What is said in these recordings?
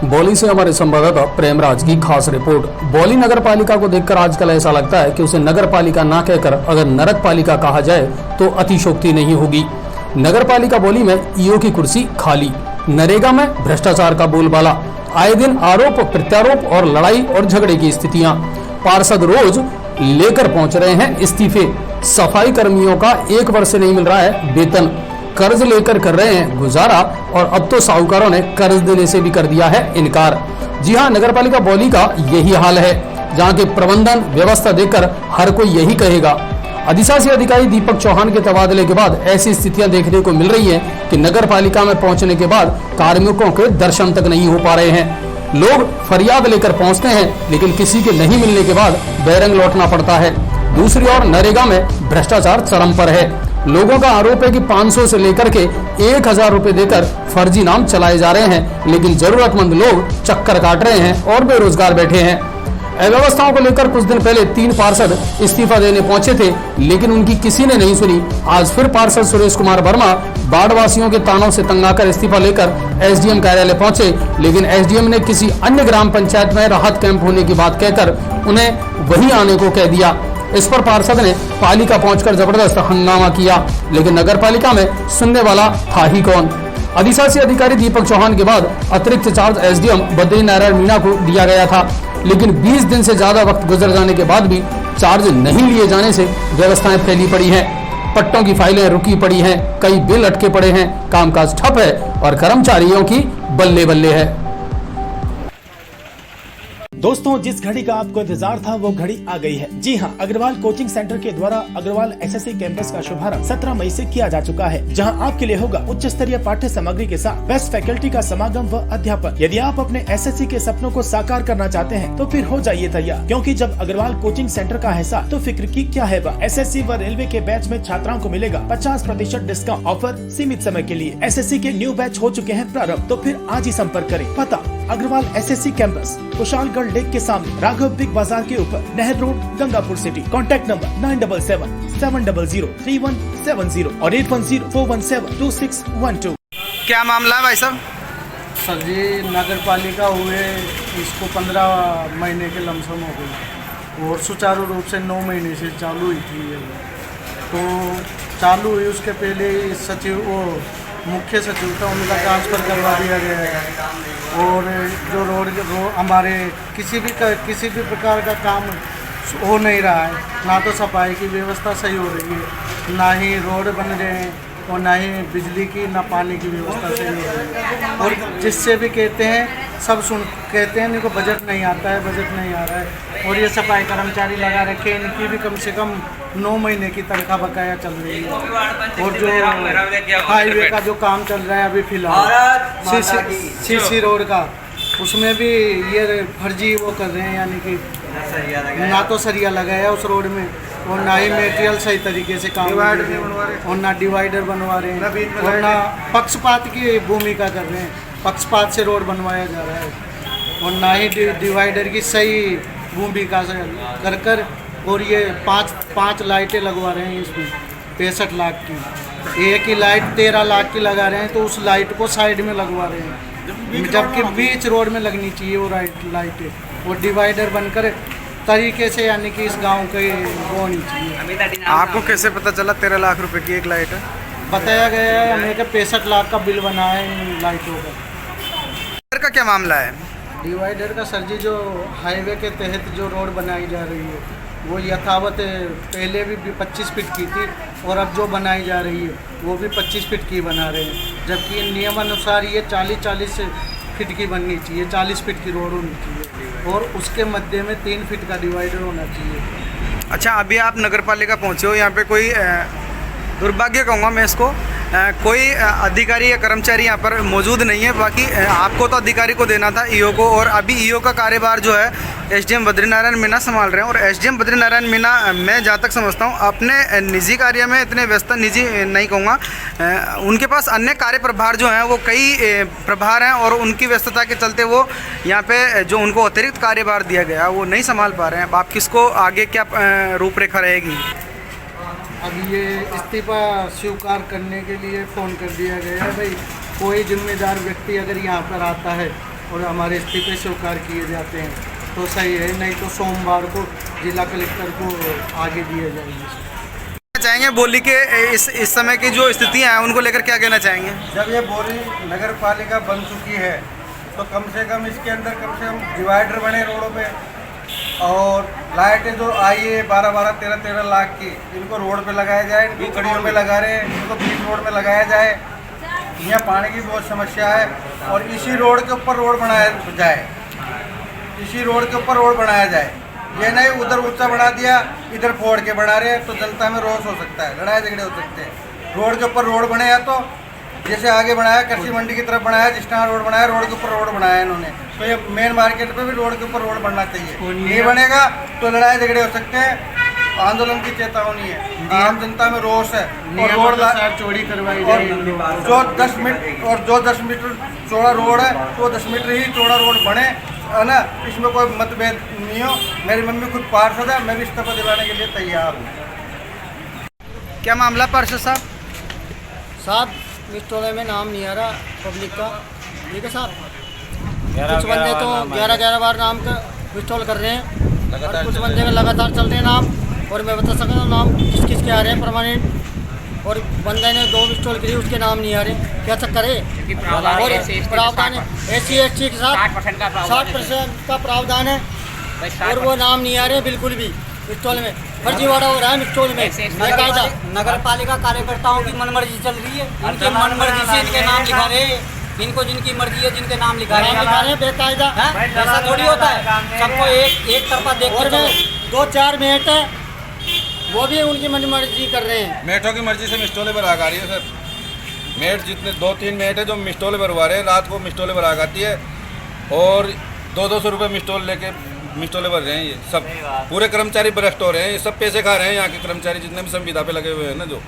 बौली से हमारे संवाददाता प्रेमराज की खास रिपोर्ट। बौली नगर पालिका को देखकर आजकल ऐसा लगता है कि उसे नगर पालिका ना कहकर अगर नरक पालिका कहा जाए तो अतिशोक्ति नहीं होगी। नगर पालिका बौली में ईओ की कुर्सी खाली, नरेगा में भ्रष्टाचार का बोलबाला, आए दिन आरोप प्रत्यारोप और लड़ाई और झगड़े की स्थितियां। पार्षद रोज लेकर पहुंच रहे हैं इस्तीफे, सफाई कर्मियों का 1 वर्ष से नहीं मिल रहा है वेतन, कर्ज लेकर कर रहे हैं गुजारा और अब तो साहूकारों ने कर्ज देने से भी कर दिया है इनकार। जी हां, नगरपालिका बौली का यही हाल है, जहां के प्रबंधन व्यवस्था देखकर हर कोई यही कहेगा। अधिशासी अधिकारी दीपक चौहान के तबादले के बाद ऐसी स्थितियां देखने को मिल रही हैं कि नगरपालिका में पहुंचने के बाद कार्मिकों के दर्शन तक नहीं हो पा रहे हैं। लोग फरियाद लेकर पहुंचते हैं, लेकिन किसी के नहीं मिलने के बाद बैरंग लौटना पड़ता है। दूसरी ओर नरेगा में भ्रष्टाचार चरम पर है। लोगों का आरोप है कि 500 से लेकर के 1000 रुपए देकर फर्जी नाम चलाए जा रहे हैं, लेकिन जरूरतमंद लोग चक्कर काट रहे हैं और बेरोजगार बैठे हैं। अव्यवस्थाओं को लेकर कुछ दिन पहले 3 पार्षद इस्तीफा देने पहुंचे थे, लेकिन उनकी किसी ने नहीं सुनी। आज फिर पार्षद सुरेश कुमार वर्मा बाढ़ वासियों के तानों से तंग आकर इस्तीफा लेकर एसडीएम कार्यालय पहुंचे, लेकिन एसडीएम ने किसी अन्य ग्राम पंचायत में राहत कैंप होने की बात कहकर उन्हें वहीं आने को कह दिया। इस पर पार्षद ने पालिका पहुंचकर जबरदस्त हंगामा किया, लेकिन नगर पालिका में सुनने वाला था ही कौन। अधिशासी अधिकारी दीपक चौहान के बाद अतिरिक्त चार्ज एसडीएम बद्री नारायण मीणा को दिया गया था, लेकिन 20 दिन से ज्यादा वक्त गुजर जाने के बाद भी चार्ज नहीं लिए जाने से व्यवस्थाएं फैली पड़ी हैं। पट्टों की फाइलें रुकी पड़ी हैं, कई बिल अटके पड़े हैं, कामकाज ठप है और कर्मचारियों की बल्ले बल्ले है। दोस्तों, जिस घड़ी का आपको इंतजार था वो घड़ी आ गई है। जी हां, अग्रवाल कोचिंग सेंटर के द्वारा अग्रवाल एसएससी कैंपस का शुभारंभ 17 मई से किया जा चुका है, जहां आपके लिए होगा उच्च स्तरीय पाठ्य सामग्री के साथ बेस्ट फैकल्टी का समागम व अध्यापन। यदि आप अपने एसएससी के सपनों को साकार करना चाहते हैं तो फिर हो जाइए तैयार, क्योंकि जब अग्रवाल कोचिंग सेंटर का हिस्सा तो फिक्र की क्या है। एसएससी व रेलवे के बैच में छात्राओं को मिलेगा 50% डिस्काउंट ऑफर सीमित समय के लिए। एसएससी के न्यू बैच हो चुके हैं प्रारंभ, तो फिर आज ही संपर्क करें। पता Agarwal SSC campus, Kushalgarh lake के सामने, राघव बिग बाजार के ऊपर, नहर road, Gangapur city. Contact number 9777003170 और 8104172612। क्या मामला है भाई साहब? सर जी, नगर पालिका हुए इसको 15 महीने के लमसम हो गए और सुचारू रूप से 9 महीने से चालू हुई थी ये। तो चालू हुई उसके पहले सचिव वो मुख्य सचिव था, उनका ट्रांसफ़र करवा दिया गया है और जो रोड हमारे किसी भी प्रकार का काम हो नहीं रहा है। ना तो सफाई की व्यवस्था सही हो रही है, ना ही रोड बन रहे हैं और ना ही बिजली की ना पानी की व्यवस्था सही हो रही है। और जिससे भी कहते हैं सब कहते हैं इनको बजट नहीं आता है, बजट नहीं आ रहा है। और ये सफाई कर्मचारी लगा रखे, इनकी भी कम से कम 9 महीने की तनख्वाह बकाया चल रही है। और जो हाईवे का जो काम चल रहा है अभी फिलहाल सीसी रोड का, उसमें भी ये फर्जी वो कर रहे हैं, यानी कि ना तो सरिया लगाया उस रोड में और ना ही मटेरियल सही तरीके से काम और ना डिवाइडर बनवा रहे हैं और ना पक्षपात की भूमिका कर रहे हैं। पक्षपात से रोड बनवाया जा रहा है और ना ही डिवाइडर की सही भूमिका से कर और ये पाँच लाइटें लगवा रहे हैं इसमें 65 लाख की। एक ही लाइट 13 लाख की लगा रहे हैं, तो उस लाइट को साइड में लगवा रहे हैं, जबकि बीच रोड में लगनी चाहिए वो लाइटें। वो डिवाइडर बनकर तरीके से, यानी कि इस गांव के वो होनी चाहिए। आपको कैसे पता चला 13 लाख रुपए की एक लाइट है? बताया गया है हमें कि 65 लाख का बिल बना है इन लाइटों का। का क्या मामला है? डिवाइडर का सर जी, जो हाईवे के तहत जो रोड बनाई जा रही है वो यथावत पहले भी 25 फीट की थी और अब जो बनाई जा रही है वो भी 25 फीट की बना रहे हैं, जबकि नियमानुसार ये 40 फीट की बननी चाहिए, 40 फीट की रोड होनी चाहिए और उसके मध्य में 3 फीट का डिवाइडर होना चाहिए। अच्छा, अभी आप नगर पालिका पहुँचे हो, यहाँ पे कोई दुर्भाग्य कहूँगा मैं इसको, कोई अधिकारी या कर्मचारी यहाँ पर मौजूद नहीं है। बाकी आपको तो अधिकारी को देना था, ईओ को, और अभी ईओ का कार्यभार जो है एसडीएम बद्री नारायण मीणा संभाल रहे हैं। और एसडीएम बद्री नारायण मीणा, मैं जहाँ तक समझता हूँ, अपने निजी कार्य में इतने व्यस्त, निजी नहीं कहूँगा, उनके पास अन्य कार्य प्रभार जो हैं वो कई प्रभार हैं और उनकी व्यस्तता के चलते वो यहाँ पे जो उनको अतिरिक्त कार्यभार दिया गया वो नहीं संभाल पा रहे हैं। आप किसको आगे क्या रूपरेखा रहेगी? अब ये इस्तीफा स्वीकार करने के लिए फ़ोन कर दिया गया है। भाई, कोई जिम्मेदार व्यक्ति अगर यहाँ पर आता है और हमारे इस्तीफे स्वीकार किए जाते हैं तो सही है, नहीं तो सोमवार को जिला कलेक्टर को आगे दिए जाएंगे। चाहेंगे बोली के इस समय की जो स्थितियाँ हैं उनको लेकर क्या कहना चाहेंगे? जब ये बोली नगर पालिका बन चुकी है तो कम से कम इसके अंदर कम से कम डिवाइडर बने रोडों पे, और लाइटें जो आई है 12-12, 13-13 लाख की, इनको रोड पे लगाया जाए। इनको गलियों में लगा रहे हैं, इनको बीच रोड में लगाया जाए। यहाँ पानी की बहुत समस्या है और इसी रोड के ऊपर रोड बनाया जाए, इसी रोड के ऊपर रोड बनाया जाए। ये नहीं उधर ऊंचा बना दिया, इधर फोड़ के बना रहे हैं, तो जनता में रोष हो सकता है, लड़ाई झगड़े हो सकते हैं। रोड के ऊपर रोड बने, या तो जैसे आगे बनाया कृषि मंडी की तरफ बनाया, जिस तरह रोड बनाया, रोड के ऊपर रोड बनाया इन्होंने, तो ये मेन मार्केट पे भी रोड के ऊपर रोड बनना चाहिए। नहीं बनेगा तो लड़ाई झगड़े हो सकते हैं, आंदोलन की चेतावनी है, आम जनता में रोष है। और रोड चोरी करवाई और जाएगी, जो 10 मीटर चौड़ा रोड है तो 10 मीटर ही चौड़ा रोड बने, है ना, इसमें कोई मतभेद नहीं हो। मेरी मम्मी खुद पार्षद है, मैं भी इस्तीफा दिलाने के लिए तैयार हूँ। क्या मामला पार्षद साहब? साहब मिस्टोले में नाम नहीं आ रहा पब्लिक का, ठीक है साहब। कुछ बंदे तो 11-11 बार नाम का मिस्टॉल कर रहे हैं और कुछ बंदे का लगातार चल रहे हैं नाम, और मैं बता सकता हूँ नाम किस किस के आ रहे हैं परमानेंट, और बंदे ने 2 मिस्टॉल करी उसके नाम नहीं आ रहे। क्या चक्कर है? और प्रावधान है SC/ST के साथ 60% का प्रावधान है और वो नाम नहीं आ रहे बिल्कुल भी मिस्टॉल में। फर्जीवाड़ा हो रहा है मिस्टोल में बेकायदा। नगर पालिका कार्यकर्ताओं की मनमर्जी चल रही है, इनके मनमर्जी से इनके नाम लिखा रहे हैं, इनको जिनकी मर्जी है जिनके नाम लिखा रहे हैं बेकायदा। ऐसा थोड़ी होता है, सबको एक तरफा देख और 2-4 मेट है वो भी उनकी मनमर्जी कर रहे हैं। मेटों की मर्जी से मिस्टोले पर आग आ रही है सर। मेट जितने 2-3 मेट है जो मिस्टोले भरवा रहे हैं, रात को मिस्टोले पर आग आती है और 200-200 रुपये मिस्टोल लेके मिस्टोले भर रहे हैं। ये सब पूरे कर्मचारी भ्रष्ट हो रहे हैं, ये सब पैसे खा रहे हैं यहाँ के कर्मचारी जितने भी संविदा पे लगे हुए हैं ना, जो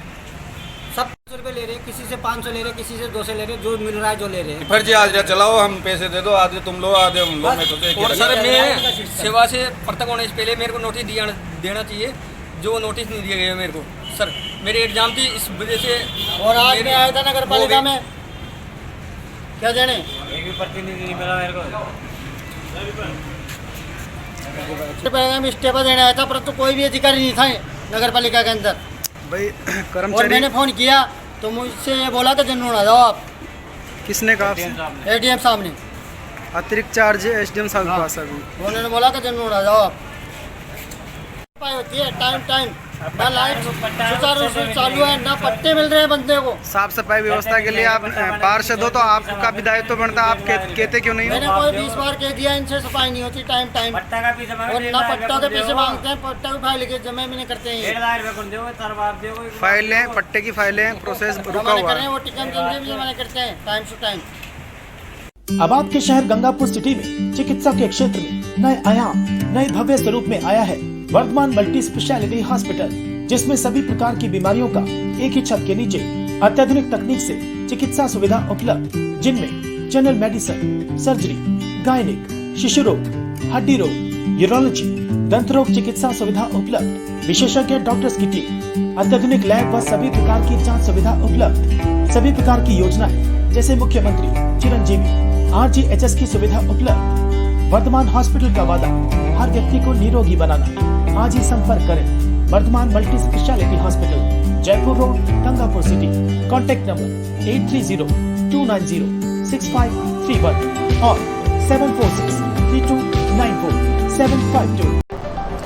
सब 500 रुपये ले रहे हैं, किसी से 500 ले रहे हैं, किसी से 200 ले रहे हैं, जो मिल रहा है जो ले रहे हैं। फर्जी हाजिरा चलाओ, हम पैसे दे दो, आधे तुम लो आधे हम लो। और सर मैं सेवा से पृथक होने से पहले मेरे को नोटिस देना चाहिए, जो नोटिस नहीं दिया गया मेरे को। सर मेरी एग्जाम थी इस वजह से, और आज मैं आया था नगर पालिका में, क्या जाने एक भी प्रतिनिधि नहीं मिला मेरे को। मैं इस्तीफा देने आया था, परंतु कोई भी अधिकारी नहीं था नगर पालिका के अंदर भाई और कर्मचारी मैंने फ़ोन किया तो मुझसे ये बोला कि जनून आ जाओ आप। किसने कहा आपसे? ADM साहब ने, अतिरिक्त चार्ज SDM साहब के पास अभी। उन्होंने बोला कि जनून आ जाओ आप। होती है टाइम ना लाइट सुचारू रूप से चालू है, ना पट्टे मिल रहे हैं बंदे को। साफ सफाई व्यवस्था के लिए आप पार्षद हो तो आपका भी दायित्व तो बनता, आप कहते क्यों नहीं मैंने हो? कोई 20 बार कह दिया इनसे सफाई नहीं होती टाइम और ना पट्टा के पैसे मांगते हैं, पट्टा की फाइल के जमा भी नहीं करते हैं। फाइलें, पट्टे की फाइलें प्रोसेस रुका जमा नहीं हुआ कर रहे है। हैं, वो टिकम जिनके भी जमा नहीं करते हैं टाइम टू टाइम। अब आपके शहर गंगापुर सिटी में चिकित्सा के क्षेत्र में नए आयाम, नए भव्य स्वरूप में आया है वर्धमान मल्टी स्पेशलिटी हॉस्पिटल, जिसमें सभी प्रकार की बीमारियों का एक ही छत के नीचे अत्याधुनिक तकनीक से चिकित्सा सुविधा उपलब्ध, जिनमें जनरल मेडिसिन, सर्जरी, गायनिक, शिशु रोग, हड्डी रोग, यूरोलॉजी, दंत रोग चिकित्सा सुविधा उपलब्ध, विशेषज्ञ डॉक्टर्स की टीम, अत्याधुनिक लैब व सभी प्रकार की जांच सुविधा उपलब्ध, सभी प्रकार की योजनाएं जैसे मुख्यमंत्री चिरंजीवी RGHS की सुविधा उपलब्ध। वर्धमान हॉस्पिटल का वादा हर व्यक्ति को निरोगी बनाना। आज ही संपर्क करें Vardhman multi speciality hospital, Jaipur road, Gangapur city. Contact number 8302906531 और 7463294 752।